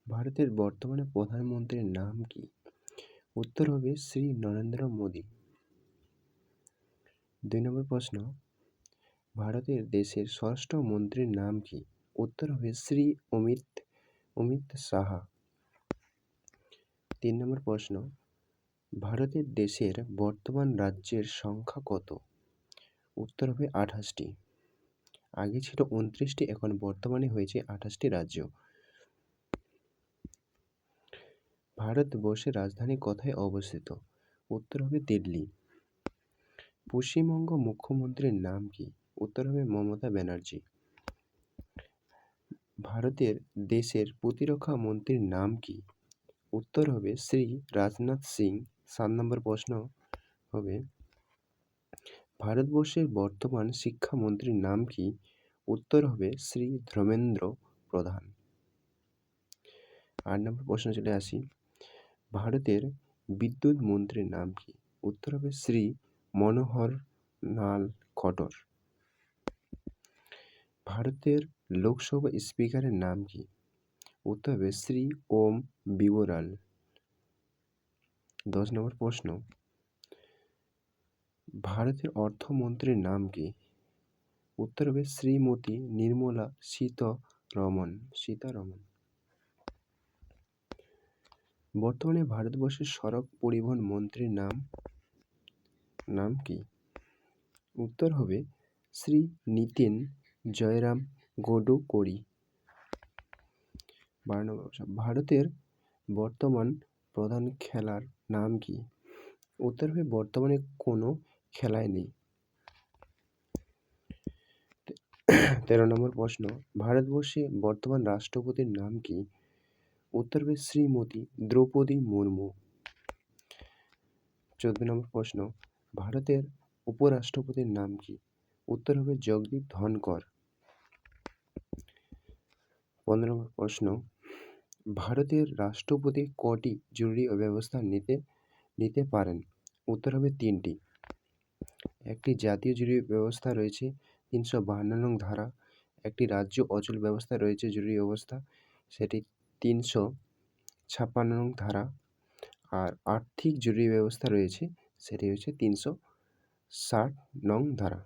ভারতের বর্তমানে প্রধানমন্ত্রীর নাম কি? উত্তর হবে শ্রী নরেন্দ্র মোদী। 2 নম্বর প্রশ্ন, ভারতের দেশের স্বরাষ্ট্র মন্ত্রীর নাম কি? উত্তর হবে শ্রী অমিত শাহ। 3 নম্বর প্রশ্ন, ভারতের দেশের বর্তমান রাজ্যের সংখ্যা কত? উত্তর হবে 28টি। আগে ছিল 29টি, এখন বর্তমানে হয়েছে 28টি রাজ্য। ভারতবর্ষের রাজধানী কোথায় অবস্থিত? উত্তর হবে দিল্লি। পশ্চিমবঙ্গ মুখ্যমন্ত্রীর নাম কি? উত্তর হবে মমতা ব্যানার্জি। ভারতের দেশের প্রতিরক্ষা মন্ত্রীর নাম কি? উত্তর হবে শ্রী রাজনাথ সিং। 7 নম্বর প্রশ্ন হবে, ভারতবর্ষের বর্তমান শিক্ষামন্ত্রীর নাম কি? উত্তর হবে শ্রী ধর্মেন্দ্র প্রধান। 8 নম্বর প্রশ্ন চলে আসি, ভারতের বিদ্যুৎ মন্ত্রীর নাম কি? উত্তর হবে শ্রী মনোহর লাল খট্টর। ভারতের লোকসভা স্পিকারের নাম কি? উত্তর হবে শ্রী ওম বিড়লা। 10 নম্বর প্রশ্ন, ভারতের অর্থমন্ত্রীর নাম কি? উত্তর হবে শ্রীমতী নির্মলা সীতারমন। বর্তমানে ভারতবর্ষের সড়ক পরিবহন মন্ত্রীর নাম কি? উত্তর হবে শ্রী নীতিন জয়রাম গডকরি। 12 নম্বর প্রশ্ন, ভারতের বর্তমান প্রধান খেলার নাম কি? উত্তর হবে বর্তমানে কোনো খেলায় নেই। 13 নম্বর প্রশ্ন, ভারতবর্ষে বর্তমান রাষ্ট্রপতির নাম কি? উত্তর হবে শ্রীমতী দ্রৌপদী মুর্মু। 14 নম্বর প্রশ্ন, ভারতের উপরাষ্ট্রপতির নাম কি? উত্তর হবে জগদীপ ধনকর। 15 নম্বর প্রশ্ন, ভারতের রাষ্ট্রপতি কটি জরুরি ব্যবস্থা নিতে পারেন? উত্তর হবে 3টি। একটি জাতীয় জরুরি ব্যবস্থা রয়েছে 352 নং ধারা, একটি রাজ্য অচল ব্যবস্থা রয়েছে জরুরি অবস্থা, সেটি 356 নং ধারা, আর আর্থিক জরুরি ব্যবস্থা রয়েছে, সেটি হচ্ছে 360 নং ধারা।